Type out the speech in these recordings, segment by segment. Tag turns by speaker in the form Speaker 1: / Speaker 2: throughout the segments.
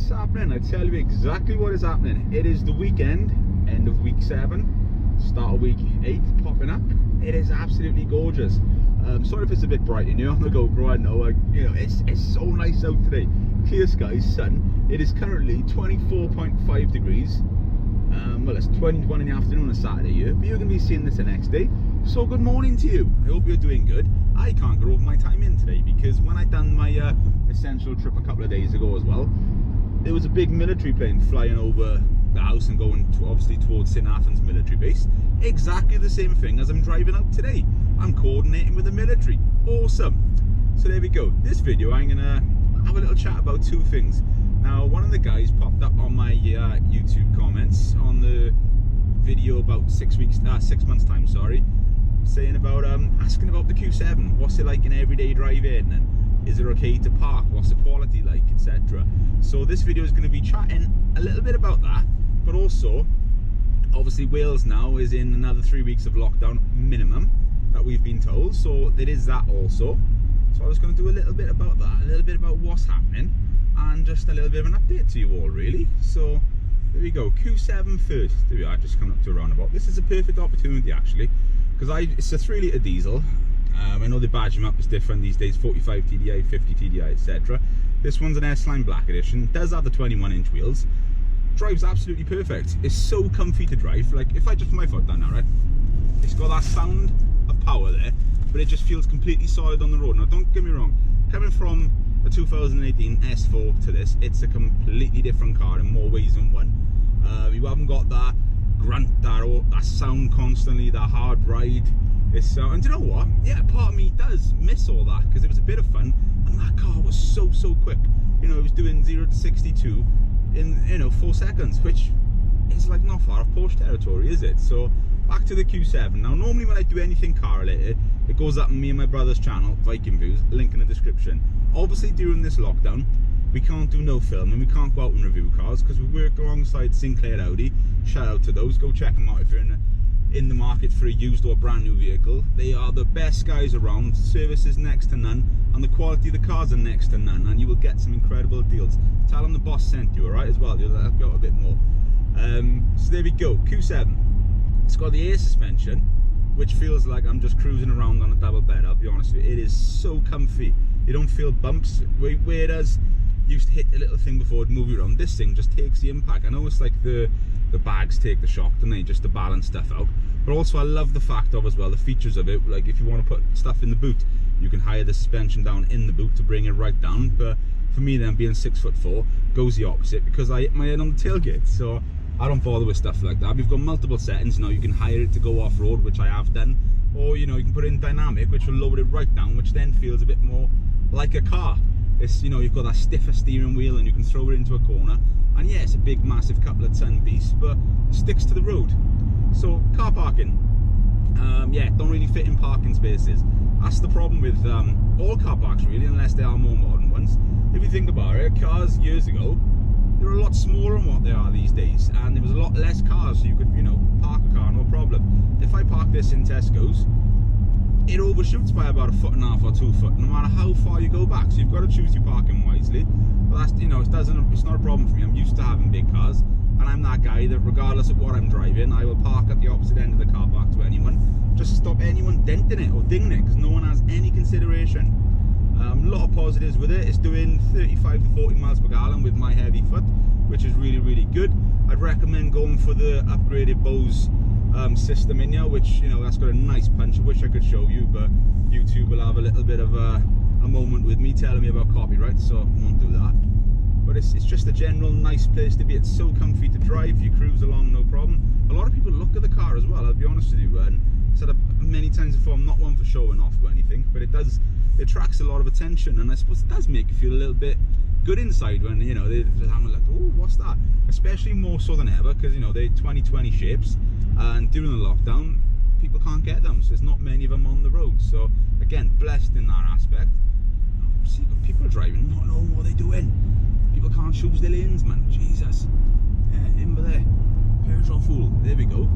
Speaker 1: what's happening? I tell you exactly what is happening. It is the weekend, end of week 7, start of week 8 popping up. It is absolutely gorgeous. Sorry if it's a bit bright in here on the GoPro. I know, it's so nice out today. Clear skies, sun. It is currently 24.5 degrees. Well, it's 21 in the afternoon on Saturday here, but you're going to be seeing this the next day. So good morning to you. I hope you're doing good. I can't get over my time in today because when I done my essential trip a couple of days ago as well, there was a big military plane flying over the house and going obviously towards St. Athens military base. Exactly the same thing as I'm driving out today. I'm coordinating with the military. Awesome. So there we go. This video I'm going to have a little chat about two things. Now, one of the guys popped up on my YouTube comments on the video about 6 months time, sorry, saying about asking about the Q7. What's it like in everyday driving, and is it okay to park? What's the quality like, etc. So this video is going to be chatting a little bit about that, but also obviously Wales now is in another 3 weeks of lockdown minimum that we've been told, so there is that also. So I was going to do a little bit about that, a little bit about what's happening, and just a little bit of an update to you all, really. So there we go. Q7 first. There we are, just coming up to a roundabout. This is a perfect opportunity actually, because it's a 3-litre diesel. I know they badge them up as different these days, 45 TDI, 50 TDI, etc. This one's an S-Line Black Edition. Does have the 21-inch wheels. Drives absolutely perfect. It's so comfy to drive. Like, if I just put my foot down now, right, it's got that sound of power there, but it just feels completely solid on the road. Now, don't get me wrong, coming from a 2018 S4 to this, it's a completely different car in more ways than one. You haven't got that grunt, that sound constantly, that hard ride. And you know what? Yeah, part of me does miss all that because it was a bit of fun, and that car was so quick. You know, it was doing 0 to 62 in 4 seconds, which is like not far off Porsche territory, is it? So back to the Q7. Now, normally when I do anything car related, it goes up on me and my brother's channel, Viking Views, link in the description. Obviously during this lockdown, we can't do no filming, we can't go out and review cars because we work alongside Sinclair Audi. Shout out to those, go check them out if you're in the market for a used or brand new vehicle. They are the best guys around, service is next to none, and the quality of the cars are next to none, and you will get some incredible deals. Tell them the boss sent you, alright, as well, you'll help you out a bit more. So there we go, Q7. It's got the air suspension, which feels like I'm just cruising around on a double bed, I'll be honest with you. It is so comfy. You don't feel bumps, whereas used to hit a little thing before it'd move you around. This thing just takes the impact. I know it's like the bags take the shock, don't they, just to balance stuff out. But also I love the fact of as well the features of it. Like if you want to put stuff in the boot, you can hire the suspension down in the boot to bring it right down. But for me then, being 6'4", goes the opposite because I hit my head on the tailgate. So I don't bother with stuff like that. We've got multiple settings now. You can hire it to go off-road, which I have done, or you can put it in dynamic, which will lower it right down, which then feels a bit more like a car. It's, you've got that stiffer steering wheel and you can throw it into a corner, and yeah, it's a big massive couple of ton beast, but it sticks to the road. So car parking, yeah, don't really fit in parking spaces. That's the problem with all car parks really, unless they are more modern ones. If you think about it, cars years ago, they were a lot smaller than what they are these days, and there was a lot less cars, so you could park a car no problem. If I park this in Tesco's, it overshoots by about 1.5 or 2 foot, no matter how far you go back. So you've got to choose your parking wisely. But that's, it's not a problem for me. I'm used to having big cars, and I'm that guy that regardless of what I'm driving, I will park at the opposite end of the car park to anyone, just to stop anyone denting it or dinging it, because no one has any consideration. A lot of positives with it. It's doing 35 to 40 miles per gallon with my heavy foot, which is really good. I'd recommend going for the upgraded Bose system in here, which that's got a nice punch. I wish I could show you, but YouTube will have a little bit of a moment with me telling me about copyright, so I won't do that. But it's just a general nice place to be. It's so comfy to drive. You cruise along no problem. A lot of people look at the car as well, I'll be honest with you, and I said many times before, I'm not one for showing off or anything, but it attracts a lot of attention, and I suppose it does make you feel a little bit good inside when they're having like, oh, what's that? Especially more so than ever, because they're 2020 shapes, and during the lockdown people can't get them, so there's not many of them on the road. So again, blessed in that aspect. See, people driving not knowing what they're doing. People can't choose their lanes, man. Jesus. Yeah, in there, petrol fool. There we go.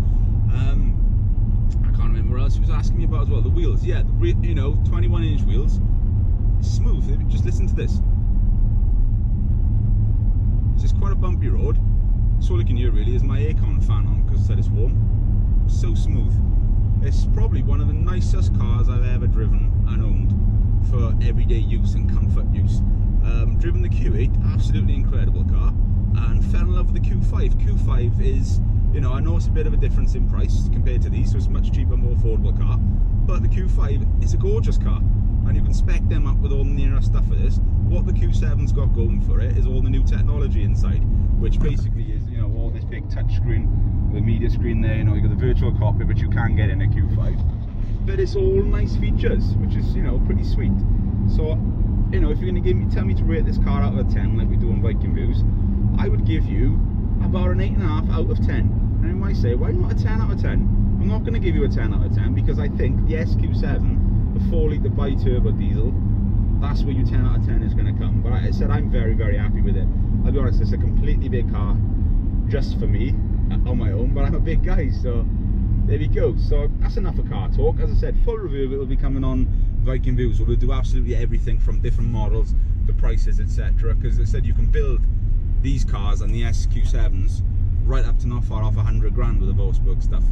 Speaker 1: I can't remember what else he was asking me about as well. The wheels, yeah, the 21-inch wheels, smooth. Just listen to this. It's quite a bumpy road. So all you can hear really is my aircon fan on because I said it's warm. So smooth. It's probably one of the nicest cars I've ever driven and owned for everyday use and comfort use. Driven the Q8, absolutely incredible car, and fell in love with the Q5. Q5 is, you know, I know it's a bit of a difference in price compared to these, so it's a much cheaper, more affordable car, but the Q5 is a gorgeous car, and you can spec them up with all the nearer stuff of this. What the Q7's got going for it is all the new technology inside, which basically is, you know, all this big touchscreen, the media screen there, you know, you got the virtual cockpit, which you can get in a Q5, but it's all nice features, which is, you know, pretty sweet. So, you know, if you're going to tell me to rate this car out of 10 like we do on Viking Views, I would give you about an 8.5 out of 10. And you might say, why not a 10 out of 10? I'm not going to give you a 10 out of 10 because I think the SQ7, the 4-litre bi-turbo diesel, that's where your 10 out of 10 is going to come. But I said I'm very, very happy with it. I'll be honest, it's a completely big car just for me on my own, but I'm a big guy, so there we go. So that's enough of car talk. As I said, full review of it will be coming on Viking Views. We'll do absolutely everything from different models, the prices, etc. Because I said you can build these cars and the SQ7s right up to not far off 100 grand with the Wolfsburg stuff,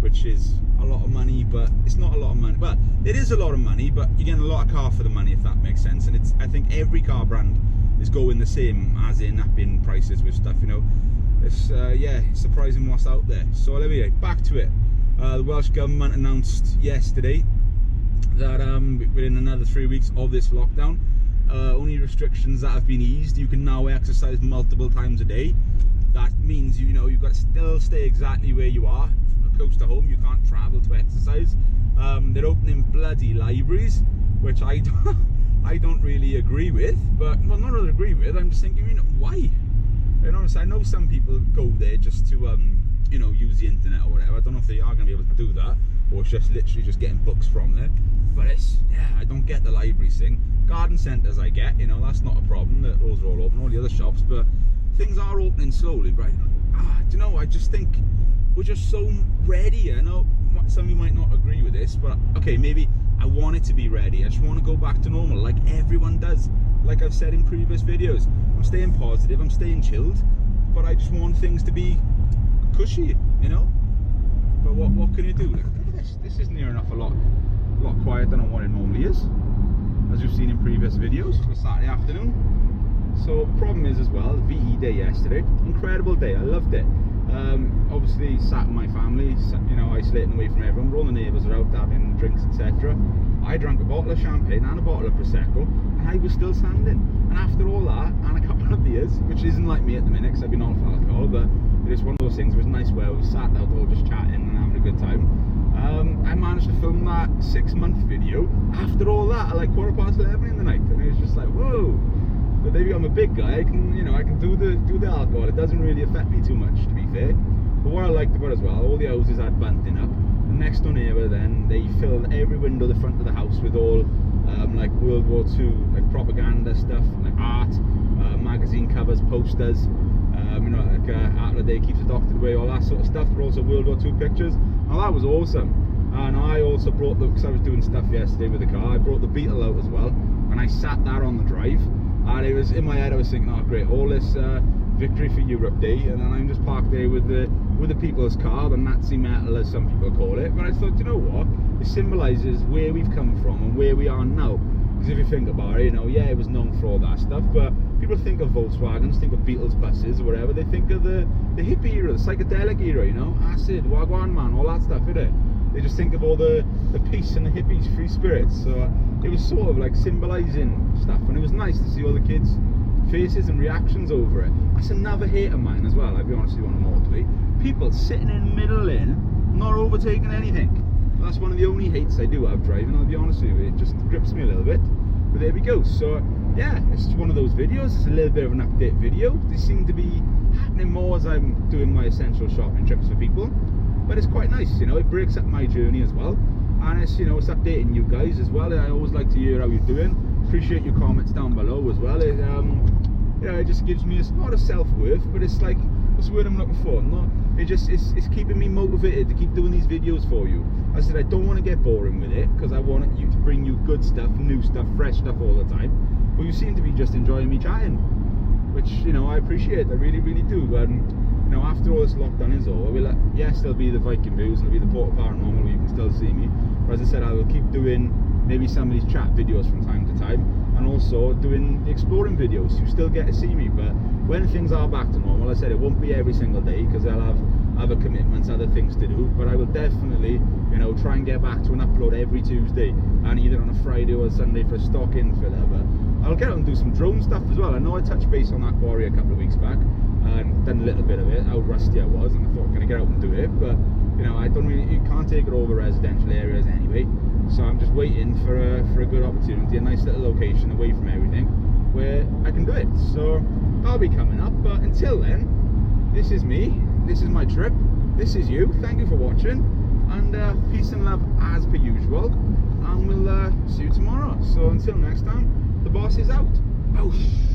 Speaker 1: which is a lot of money, but it's not a lot of money. Well, it is a lot of money, but you're getting a lot of car for the money, if that makes sense. And it's, I think every car brand is going the same, as in up in prices with stuff, you know. It's yeah, surprising what's out there. So anyway, back to it. The Welsh Government announced yesterday that within another 3 weeks of this lockdown, only restrictions that have been eased, you can now exercise multiple times a day. That means, you know, you've got to still stay exactly where you are, close to home. You can't travel to exercise. They're opening bloody libraries, which I don't really agree with. But, well, not really agree with, I'm just thinking, you know, why? You know, I know some people go there just to you know, use the internet or whatever. I don't know if they are going to be able to do that, or it's just literally just getting books from there. But it's, yeah, I don't get the libraries thing. Garden centres I get, you know, that's not a problem. Those are all open, all the other shops, but things are opening slowly. But do you know, I just think we're just so ready. I know some of you might not agree with this, but okay, maybe I want it to be ready. I just want to go back to normal like everyone does. Like I've said in previous videos, I'm staying positive, I'm staying chilled, but I just want things to be cushy, you know. But what can you do? Look at this. This is near enough a lot quieter than what it normally is, as you've seen in previous videos for Saturday afternoon. So the problem is as well, VE day yesterday, incredible day. I loved it. Obviously sat with my family, you know, isolating away from everyone. All the neighbours are out having drinks, etc. I drank a bottle of champagne and a bottle of prosecco, and I was still standing. And after all that, and a couple of beers, which isn't like me at the minute because I've been off alcohol, but it's one of those things. It was nice where we sat out all just chatting and having a good time. I managed to film that 6-month video after all that at like 11:15 in the night, and it was just like, whoa. But maybe I'm a big guy, I can, you know, I can do the alcohol. It doesn't really affect me too much, to be fair. But what I liked about it as well, all the houses had bunting up. The next door neighbour then, they filled every window the front of the house with all like World War II like propaganda stuff, like art, magazine covers, posters, you know, like Art of the Day Keeps the Doctor Away, all that sort of stuff, but also World War II pictures. Now that was awesome. And I also brought because I was doing stuff yesterday with the car, I brought the Beetle out as well, and I sat that on the drive. And it was in my head, I was thinking, oh great, all this Victory for Europe Day, and then I'm just parked there with the people's car, the Nazi metal as some people call it. But I thought, you know what, it symbolises where we've come from and where we are now. Because if you think about it, you know, yeah, it was known for all that stuff, but people think of Volkswagens, think of Beatles buses or whatever, they think of the hippie era, the psychedelic era, you know, acid, Wagwan Man, all that stuff, innit? They just think of all the peace and the hippies, free spirits. So it was sort of like symbolising stuff, and it was nice to see all the kids' faces and reactions over it. That's another hate of mine as well, I'll be honest with you, on the motorway. People sitting in the middle lane, not overtaking anything. That's one of the only hates I do have driving, I'll be honest with you. It just grips me a little bit. But there we go. So yeah, it's one of those videos. It's a little bit of an update video. They seem to be happening more as I'm doing my essential shopping trips for people. But it's quite nice, you know, it breaks up my journey as well. And it's, you know, it's updating you guys as well. I always like to hear how you're doing. Appreciate your comments down below as well. It, you know, it just gives me not a self-worth, but it's like, what's the word I'm looking for? It's keeping me motivated to keep doing these videos for you. I said I don't want to get boring with it, because I want you to bring you good stuff, new stuff, fresh stuff all the time. But you seem to be just enjoying me chatting, which which, you know, I appreciate. I really, really do. And you know, after all this lockdown is over, yes, there'll be the Viking views, there'll be the Port of Paranormal where you can still see me. But as I said, I will keep doing maybe some of these chat videos from time to time, and also doing the exploring videos. You still get to see me, but when things are back to normal, I said it won't be every single day because I'll have other commitments, other things to do. But I will definitely, you know, try and get back to an upload every Tuesday, and either on a Friday or a Sunday for a stock-in filler. But I'll get out and do some drone stuff as well. I know I touched base on that quarry a couple of weeks back and done a little bit of it, how rusty I was, and I thought I'm going to get out and do it. But you know, you can't take it over residential areas anyway. So I'm just waiting for a good opportunity, a nice little location away from everything where I can do it. So that'll be coming up. But until then, this is me. This is my trip. This is you. Thank you for watching, and peace and love as per usual. And we'll see you tomorrow. So until next time, the boss is out. Boosh.